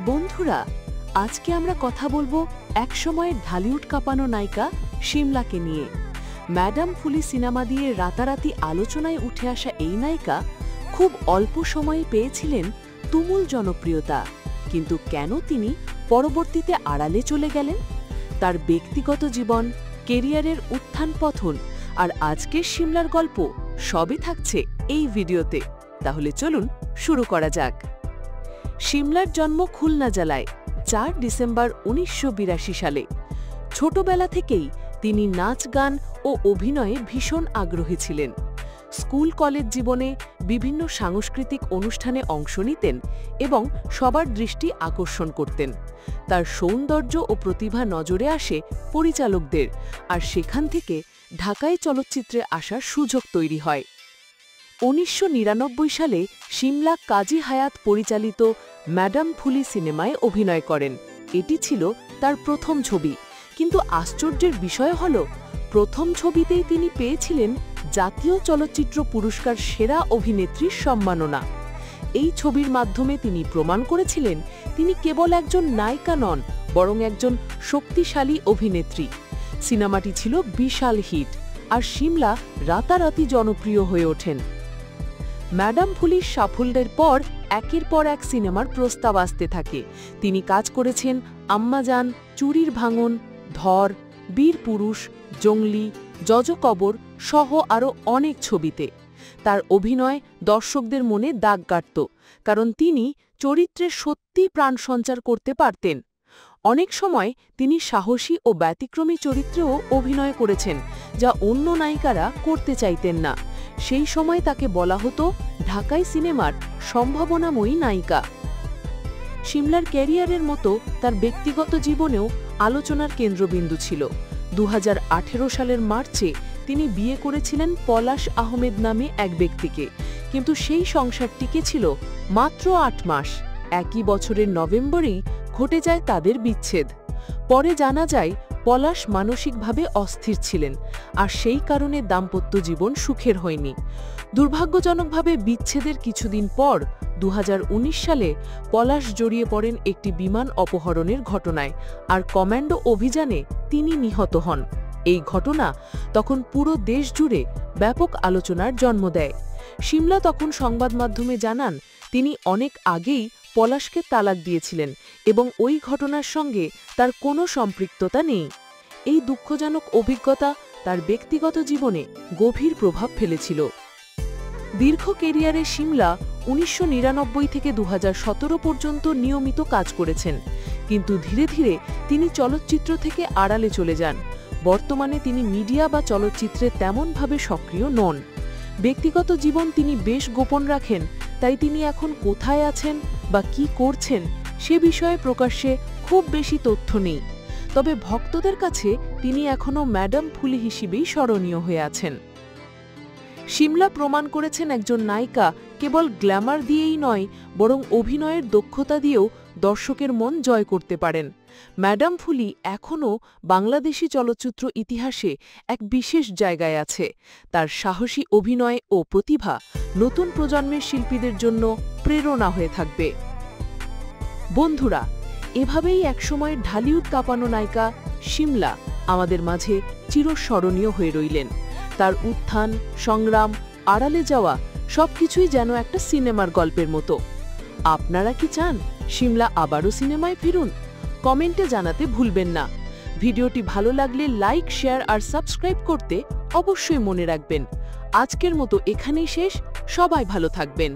বন্ধুরা, আজকে আমরা কথা বলবো একসময়ের ঢালিউড কাঁপানো নায়িকা শিমলাকে নিয়ে। ম্যাডাম ফুলি সিনেমা দিয়ে রাতারাতি আলোচনায় উঠে আসা এই নায়িকা খুব অল্প সময়ে পেয়েছিলেন তুমুল জনপ্রিয়তা। কিন্তু কেন তিনি পরবর্তীতে আড়ালে চলে গেলেন? তার ব্যক্তিগত জীবন, কেরিয়ারের উত্থান পতন আর আজকের শিমলার গল্প সবই থাকছে এই ভিডিওতে। তাহলে চলুন শুরু করা যাক। শিমলার জন্ম খুলনা জেলায় ৪ ডিসেম্বর ১৯৮২ সালে। ছোটবেলা থেকেই তিনি নাচ, গান ও অভিনয়ে ভীষণ আগ্রহী ছিলেন। স্কুল কলেজ জীবনে বিভিন্ন সাংস্কৃতিক অনুষ্ঠানে অংশ নিতেন এবং সবার দৃষ্টি আকর্ষণ করতেন। তার সৌন্দর্য ও প্রতিভা নজরে আসে পরিচালকদের, আর সেখান থেকে ঢাকায় চলচ্চিত্রে আসার সুযোগ তৈরি হয়। ১৯৯৯ সালে শিমলা কাজী হায়াত পরিচালিত ম্যাডাম ফুলি সিনেমায় অভিনয় করেন। এটি ছিল তার প্রথম ছবি, কিন্তু আশ্চর্যের বিষয় হল প্রথম ছবিতেই তিনি পেয়েছিলেন জাতীয় চলচ্চিত্র পুরস্কার সেরা অভিনেত্রীর সম্মাননা। এই ছবির মাধ্যমে তিনি প্রমাণ করেছিলেন তিনি কেবল একজন নায়িকা নন, বরং একজন শক্তিশালী অভিনেত্রী। সিনেমাটি ছিল বিশাল হিট, আর শিমলা রাতারাতি জনপ্রিয় হয়ে ওঠেন। ম্যাডাম ফুলির সাফল্যের পর একের পর এক সিনেমার প্রস্তাব আসতে থাকে। তিনি কাজ করেছেন আম্মাজান, চুরির ভাঙন, ধর, বীর পুরুষ, জঙ্গলি, যজকবর সহ আরও অনেক ছবিতে। তার অভিনয় দর্শকদের মনে দাগ কাটত, কারণ তিনি চরিত্রে সত্যি প্রাণ সঞ্চার করতে পারতেন। অনেক সময় তিনি সাহসী ও ব্যতিক্রমী চরিত্রেও অভিনয় করেছেন, যা অন্য নায়িকারা করতে চাইতেন না। সেই সময় তাকে বলা হতো ঢাকাই সিনেমার সম্ভাবনাময়ী নায়িকা। শিমলার ক্যারিয়ারের মতো তার ব্যক্তিগত জীবনেও আলোচনার কেন্দ্রবিন্দু ছিল। ২০১৮ সালের মার্চে তিনি বিয়ে করেছিলেন পলাশ আহমেদ নামে এক ব্যক্তিকে, কিন্তু সেই সংসারটিকে ছিল মাত্র ৮ মাস। একই বছরের নভেম্বরেই ঘটে যায় তাদের বিচ্ছেদ। পরে জানা যায় পলাশ মানসিকভাবে অস্থির ছিলেন, আর সেই কারণে দাম্পত্য জীবন সুখের হয়নি। দুর্ভাগ্যজনকভাবে বিচ্ছেদের কিছুদিন পর ২০১৯ সালে পলাশ জড়িয়ে পড়েন একটি বিমান অপহরণের ঘটনায়, আর কমান্ডো অভিযানে তিনি নিহত হন। এই ঘটনা তখন পুরো দেশ জুড়ে ব্যাপক আলোচনার জন্ম দেয়। শিমলা তখন সংবাদ মাধ্যমে জানান তিনি অনেক আগেই পলাশকে তালাক দিয়েছিলেন এবং ওই ঘটনার সঙ্গে তার কোনো সম্পৃক্ততা নেই। এই দুঃখজনক অভিজ্ঞতা তার ব্যক্তিগত জীবনে গভীর প্রভাব ফেলেছিল। দীর্ঘ কেরিয়ারে শিমলা ১৯৯৯ থেকে ২০১৭ পর্যন্ত নিয়মিত কাজ করেছেন, কিন্তু ধীরে ধীরে তিনি চলচ্চিত্র থেকে আড়ালে চলে যান। বর্তমানে তিনি মিডিয়া বা চলচ্চিত্রে তেমনভাবে সক্রিয় নন। ব্যক্তিগত জীবন তিনি বেশ গোপন রাখেন, তাই তিনি এখন কোথায় আছেন বা কি করছেন সে বিষয়ে প্রকাশ্যে খুব বেশি তথ্য নেই। তবে ভক্তদের কাছে তিনি এখনও ম্যাডাম ফুলি হিসেবেই স্মরণীয় হয়ে আছেন। শিমলা প্রমাণ করেছেন একজন নায়িকা কেবল গ্ল্যামার দিয়েই নয়, বরং অভিনয়ের দক্ষতা দিয়েও দর্শকের মন জয় করতে পারেন। ম্যাডাম ফুলি এখনও বাংলাদেশি চলচ্চিত্র ইতিহাসে এক বিশেষ জায়গায় আছে। তার সাহসী অভিনয় ও প্রতিভা নতুন প্রজন্মের শিল্পীদের জন্য প্রেরণা হয়ে থাকবে। বন্ধুরা, এভাবেই একসময়ের ঢালিউড কাঁপানো নায়িকা শিমলা আমাদের মাঝে চিরস্মরণীয় হয়ে রইলেন। তার উত্থান, সংগ্রাম, আড়ালে যাওয়া সবকিছুই যেন একটা সিনেমার গল্পের মতো। আপনারা কি চান শিমলা আবারও সিনেমায় ফিরুন? কমেন্টে জানাতে ভুলবেন না। ভিডিওটি ভালো লাগলে লাইক, শেয়ার আর সাবস্ক্রাইব করতে অবশ্যই মনে রাখবেন। আজকের মতো এখানেই শেষ। সবাই ভালো থাকবেন।